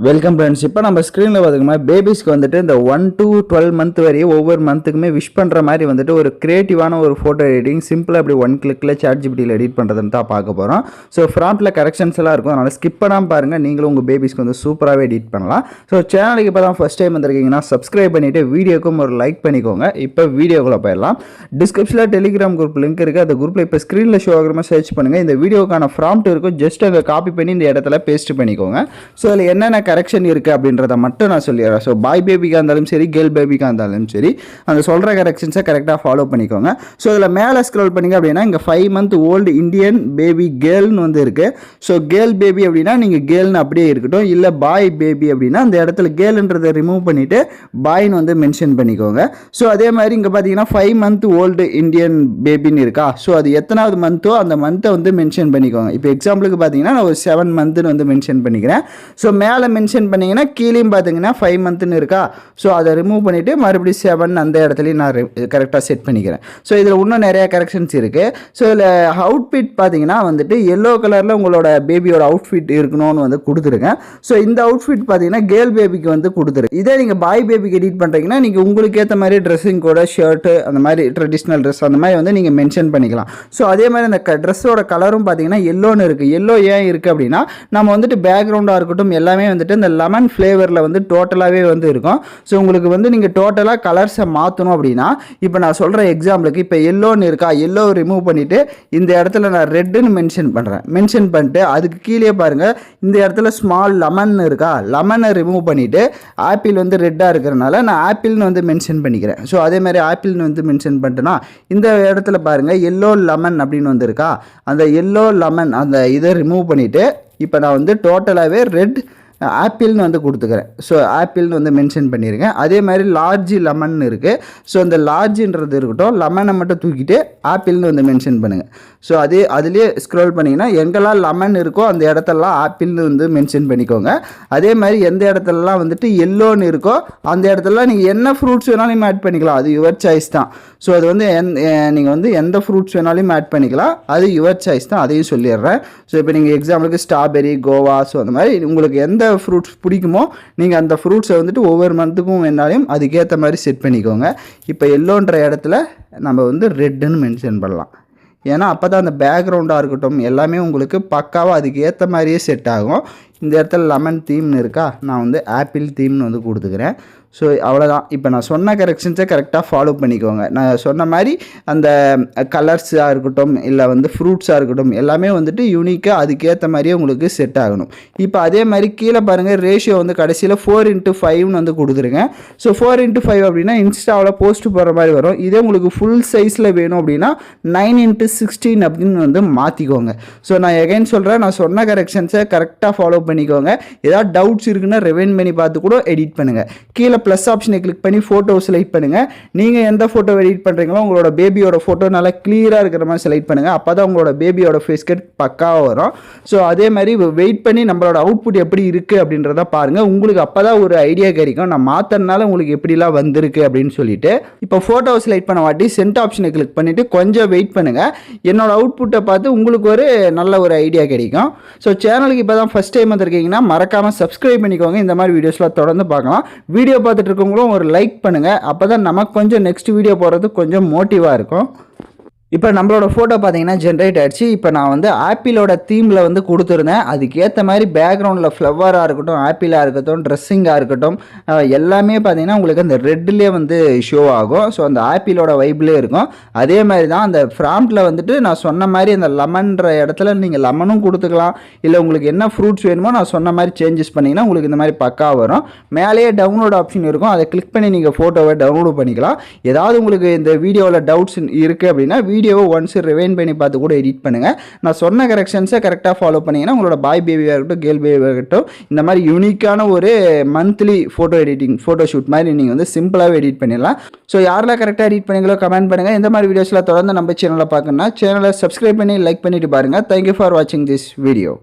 Welcome friends. இப்போ நம்ம ஸ்க்ரீனில் பார்த்துக்கோமா பேபிஸ்க்கு வந்துட்டு இந்த 1 to 12 மந்த் வரையும் ஒவ்வொரு மந்த்துக்குமே விஷ் பண்ணுற மாதிரி வந்துட்டு ஒரு க்ரியேட்டிவான ஒரு ஃபோட்டோ எடிட்டிங் சிம்பிளாக அப்படி 1 கிளிக்கில் ChatGPTயில் எடிட் பண்ணுறதுன்னு தான் பார்க்க போகிறோம். ஸோ ஃப்ராண்ட்டில் கரெக்ஷன்ஸ் எல்லாம் இருக்கும், அதனால் ஸ்கிப் பண்ணாமல் பாருங்கள். நீங்களும் உங்கள் பேபிஸ்க்கு வந்து சூப்பராகவே எடிட் பண்ணலாம். ஸோ சேனலுக்கு இப்போ தான் ஃபஸ்ட் டைம் வந்திருக்கீங்கன்னா சப்ஸ்கிரைப் பண்ணிவிட்டு வீடியோக்கும் ஒரு லைக் பண்ணிக்கோங்க. இப்போ வீடியோக்குள்ளே போயிடலாம். டிஸ்கிரிப்ஷனில் டெலிகிராம் குரூப் லிங்க் இருக்குது. அந்த குரூப்பில் இப்போ ஸ்க்ரீனில் ஷோ ஆகிற மாதிரி சர்ச் பண்ணுங்கள். இந்த வீடியோக்கான ப்ராம்ப்ட் இருக்கும், ஜஸ்ட் அதை காப்பி பண்ணி இந்த இடத்துல பேஸ்ட் பண்ணிக்கோங்க. ஸோ அதில் என்னென்ன கரெக்ஷன் இருக்குது அப்படின்றத மட்டும் நான் சொல்லிடுறேன். ஸோ பாய் பேபிக்காக இருந்தாலும் சரி, கேர்ள் பேபிக்காக இருந்தாலும் சரி, அந்த சொல்கிற கரெக்ஷன்ஸை கரெக்டாக ஃபாலோ பண்ணிக்கோங்க. ஸோ இதில் மேலே ஸ்க்ரோல் பண்ணிங்க அப்படின்னா இங்கே 5 month ஓல்டு இந்தியன் பேபி கேர்ள்னு வந்து இருக்குது. ஸோ கேர்ள் பேபி அப்படின்னா நீங்கள் கேர்ள்னு அப்படியே இருக்கட்டும். இல்லை பாய் பேபி அப்படின்னா அந்த இடத்துல கேர்ள்ன்றதை ரிமூவ் பண்ணிவிட்டு பாய்னு வந்து மென்ஷன் பண்ணிக்கோங்க. ஸோ அதே மாதிரி இங்கே பார்த்தீங்கன்னா 5 month ஓல்டு இந்தியன் பேபின்னு இருக்கா. ஸோ அது எத்தனாவது மந்த்தோ அந்த மந்த்தை வந்து மென்ஷன் பண்ணிக்கோங்க. இப்போ எக்ஸாம்பிளுக்கு பார்த்தீங்கன்னா நான் ஒரு 7 monthன்னு வந்து மென்ஷன் பண்ணிக்கிறேன். ஸோ மேலே மென்ஷன் பண்ணிங்கன்னா கீழேயும் பார்த்தீங்கன்னா 5 monthன்னு இருக்கா. ஸோ அதை ரிமூவ் பண்ணிவிட்டு மறுபடியும் 7 அந்த இடத்துலையும் நான் கரெக்டாக செட் பண்ணிக்கிறேன். ஸோ இதில் இன்னும் நிறையா கரெக்ஷன்ஸ் இருக்குது. ஸோ இதில் அவுட்ஃபிட் பார்த்தீங்கன்னா வந்துட்டு எல்லோ கலரில் உங்களோட பேபியோட அவுட்ஃபிட் இருக்கணும்னு வந்து கொடுத்துருக்கேன். ஸோ இந்த அவுட்ஃபிட் பார்த்தீங்கன்னா கேர்ள் பேபிக்கு வந்து கொடுத்துருக்கு. இதே நீங்கள் பாய் பேபிக்கு எடிட் பண்ணுறீங்கன்னா நீங்கள் உங்களுக்கு ஏற்ற மாதிரி ட்ரெஸ்ஸிங் கூட ஷர்ட்டு அந்த மாதிரி ட்ரெடிஷ்னல் ட்ரெஸ் அந்த மாதிரி வந்து நீங்கள் மென்ஷன் பண்ணிக்கலாம். ஸோ அதே மாதிரி அந்த ட்ரெஸ்ஸோட கலரும் பார்த்தீங்கன்னா எல்லோன்னு இருக்குது. எல்லோ ஏன் இருக்குது அப்படின்னா நம்ம வந்துட்டு பேக்ரவுண்டாக இருக்கட்டும் எல்லாமே வந்துட்டு இந்த லெமன் ஃப்ளேவரில் வந்து டோட்டலாகவே வந்து இருக்கும். ஸோ உங்களுக்கு வந்து நீங்கள் டோட்டலாக கலர்ஸை மாற்றணும் அப்படின்னா இப்போ நான் சொல்கிற எக்ஸாம்பிளுக்கு இப்போ எல்லோன்னு இருக்கா, எல்லோ ரிமூவ் பண்ணிவிட்டு இந்த இடத்துல நான் ரெட்டுன்னு மென்ஷன் பண்ணுறேன். மென்ஷன் பண்ணிட்டு அதுக்கு கீழே பாருங்கள் இந்த இடத்துல ஸ்மால் லெமன் இருக்கா, லெமனை ரிமூவ் பண்ணிவிட்டு ஆப்பிள் வந்து ரெட்டாக இருக்கிறனால நான் ஆப்பிள்னு வந்து மென்ஷன் பண்ணிக்கிறேன். ஸோ அதே மாதிரி ஆப்பிள்னு வந்து மென்ஷன் பண்ணிட்டேன்னா இந்த இடத்துல பாருங்கள் எல்லோ லெமன் அப்படின்னு வந்துருக்கா. அந்த எல்லோ லெமன் அந்த இதை ரிமூவ் பண்ணிவிட்டு இப்போ நான் வந்து டோட்டலாகவே ரெட் ஆப்பிள்னு வந்து கொடுத்துக்கிறேன். ஸோ ஆப்பிள்னு வந்து மென்ஷன் பண்ணியிருக்கேன். அதே மாதிரி லார்ஜ் லெமன் இருக்குது. ஸோ அந்த லார்ஜுன்றது இருக்கட்டும், லெமனை மட்டும் தூக்கிட்டு ஆப்பிள்னு வந்து மென்ஷன் பண்ணுங்கள். ஸோ அதுலேயே ஸ்க்ரோல் பண்ணிங்கன்னா எங்கெல்லாம் லெமன் இருக்கோ அந்த இடத்தெல்லாம் ஆப்பிள்னு வந்து மென்ஷன் பண்ணிக்கோங்க. அதே மாதிரி எந்த இடத்துலலாம் வந்துட்டு எல்லோன்னு இருக்கோ அந்த இடத்துலலாம் நீங்கள் என்ன ஃப்ரூட்ஸ் வேணாலும் ஆட் பண்ணிக்கலாம். அது யுவர் சாய்ஸ் தான். ஸோ அது வந்து நீங்கள் வந்து எந்த ஃப்ரூட்ஸ் வேணாலும் ஆட் பண்ணிக்கலாம். அது யுவர் சாய்ஸ் தான், அதையும் சொல்லிடுறேன். ஸோ இப்போ நீங்கள் எக்ஸாம்பிளுக்கு ஸ்ட்ராபெரி, கோவா, ஸோ அந்த மாதிரி உங்களுக்கு எந்த ஃப்ரூட்ஸ் பிடிக்குமோ நீங்கள் அந்த ஃப்ரூட்ஸை வந்துட்டு ஒவ்வொரு மந்த்துக்கும் வேணாலும் அதுக்கேற்ற மாதிரி செட் பண்ணிக்கோங்க. இப்போ எல்லோன்ற இடத்துல நம்ம வந்து ரெட்டுன்னு மென்ஷன் பண்ணலாம். ஏன்னா அப்போ தான் அந்த பேக்ரவுண்டாக இருக்கட்டும் எல்லாமே உங்களுக்கு பக்காவாக அதுக்கு ஏற்ற மாதிரியே செட் ஆகும். இந்த இடத்துல லெமன் தீம்னு இருக்கா, நான் வந்து ஆப்பிள் தீம்னு வந்து கொடுத்துக்கிறேன். ஸோ அவ்வளோதான். இப்போ நான் சொன்ன கரெக்ஷன்ஸை கரெக்டாக ஃபாலோ பண்ணிக்கோங்க. நான் சொன்ன மாதிரி அந்த கலர்ஸாக இருக்கட்டும் இல்லை வந்து ஃப்ரூட்ஸாக இருக்கட்டும் எல்லாமே வந்துட்டு யூனிக்காக அதுக்கேற்ற மாதிரியே உங்களுக்கு செட் ஆகணும். இப்போ அதே மாதிரி கீழே பாருங்கள் ரேஷியோ வந்து கடைசியில் 4:5ன்னு வந்து கொடுத்துருங்க. ஸோ 4:5 அப்படின்னா இன்ஸ்டாவில் போஸ்ட் போடுற மாதிரி வரும். இதே உங்களுக்கு ஃபுல் சைஸில் வேணும் அப்படின்னா 9:16 அப்படின்னு வந்து மாற்றிக்கோங்க. ஸோ நான் எகைன் சொல்கிறேன், நான் சொன்ன கரெக்ஷன்ஸை கரெக்டாக ஃபாலோ பண்ணிக்கோங்க. ஏதாவது டவுட்ஸ் இருக்குன்னா ரெவைண்ட் பண்ணி பார்த்து கூட எடிட் பண்ணுங்கள். கீழே ப்ளஸ் ஆப்ஷனை கிளிக் பண்ணி ஃபோட்டோ செலக்ட் பண்ணுங்கள். நீங்கள் எந்த ஃபோட்டோ எடிட் பண்ணுறீங்களோ உங்களோட பேபியோட ஃபோட்டோ நல்லா கிளியராக இருக்கிற மாதிரி செலக்ட் பண்ணுங்கள். அப்போ தான் உங்களோட பேபியோட ஃபேஸ் கட் பக்காவாக வரும். ஸோ அதே மாதிரி வெயிட் பண்ணி நம்மளோட அவுட்புட் எப்படி இருக்குது அப்படின்றத பாருங்கள். உங்களுக்கு அப்போ தான் ஒரு ஐடியா கிடைக்கும் நான் மாற்றினால உங்களுக்கு எப்படிலாம் வந்திருக்கு அப்படின்னு சொல்லிட்டு. இப்போ ஃபோட்டோ செலக்ட் பண்ண வாட்டி சென்ட் ஆப்ஷனை கிளிக் பண்ணிவிட்டு கொஞ்சம் வெயிட் பண்ணுங்கள். என்னோட அவுட்புட்டை பார்த்து உங்களுக்கு ஒரு நல்ல ஒரு ஐடியா கிடைக்கும். ஸோ சேனலுக்கு இப்போ தான் ஃபஸ்ட் டைம் வந்திருக்கீங்கன்னா மறக்காமல் சப்ஸ்கிரைப் பண்ணிக்கோங்க. இந்த மாதிரி வீடியோஸ்லாம் தொடர்ந்து பார்க்கலாம். வீடியோ பார்த்துட்டு இருக்கவங்களும் ஒரு லைக் பண்ணுங்கள். அப்போ தான் நமக்கு கொஞ்சம் நெக்ஸ்ட் வீடியோ போடுறதுக்கு கொஞ்சம் மோட்டிவாக இருக்கும். இப்போ நம்மளோட ஃபோட்டோ பார்த்தீங்கன்னா ஜென்ரேட் ஆகிடுச்சு. இப்போ நான் வந்து ஆப்பிளோட தீமில் வந்து கொடுத்துருந்தேன். அதுக்கேற்ற மாதிரி பேக்ரவுண்டில் ஃப்ளவராக இருக்கட்டும், ஆப்பிளாக இருக்கட்டும், ட்ரெஸ்ஸிங்காக இருக்கட்டும் எல்லாமே பார்த்தீங்கன்னா உங்களுக்கு அந்த ரெட்லேயே வந்து ஷோ ஆகும். ஸோ அந்த ஆப்பிளோட வைப்லேயே இருக்கும். அதே மாதிரி தான் அந்த ப்ராம்ப்டில் வந்துட்டு நான் சொன்ன மாதிரி அந்த லெமன்ற இடத்துல நீங்கள் லெமனும் கொடுத்துக்கலாம். இல்லை உங்களுக்கு என்ன ஃப்ரூட்ஸ் வேணுமோ நான் சொன்ன மாதிரி சேஞ்சஸ் பண்ணிங்கன்னா உங்களுக்கு இந்த மாதிரி பக்கா வரும். மேலேயே டவுன்லோட் ஆப்ஷன் இருக்கும். அதை கிளிக் பண்ணி நீங்கள் ஃபோட்டோவை டவுன்லோட் பண்ணிக்கலாம். ஏதாவது உங்களுக்கு இந்த வீடியோவில் டவுட்ஸ் இருக்குது அப்படின்னா வீடியோவை ஒன்ஸ் ரிவைண்ட் பண்ணி பார்த்து கூட எடிட் பண்ணுங்கள். நான் சொன்ன கரெக்ஷன்ஸை கரெக்டாக ஃபாலோ பண்ணிங்கன்னா உங்களோட பாய் பேபியாக இருக்கட்டும், கேர்ள் பேபியாக இருக்கட்டும் இந்த மாதிரி யூனிக்கான ஒரு monthly photo editing photo shoot மாதிரி நீங்கள் வந்து சிம்பிளாகவே எடிட் பண்ணிடலாம். ஸோ யாரெல்லாம் கரெக்டாக எடிட் பண்ணீங்களோ கமெண்ட் பண்ணுங்கள். இந்த மாதிரி வீடியோஸ்லாம் தொடர்ந்து நம்ம சேனலில் பார்க்கணுன்னா சேனலை சப்ஸ்கிரைப் பண்ணி லைக் பண்ணிட்டு பாருங்கள். தேங்க்யூ ஃபார் வாட்சிங் திஸ் வீடியோ.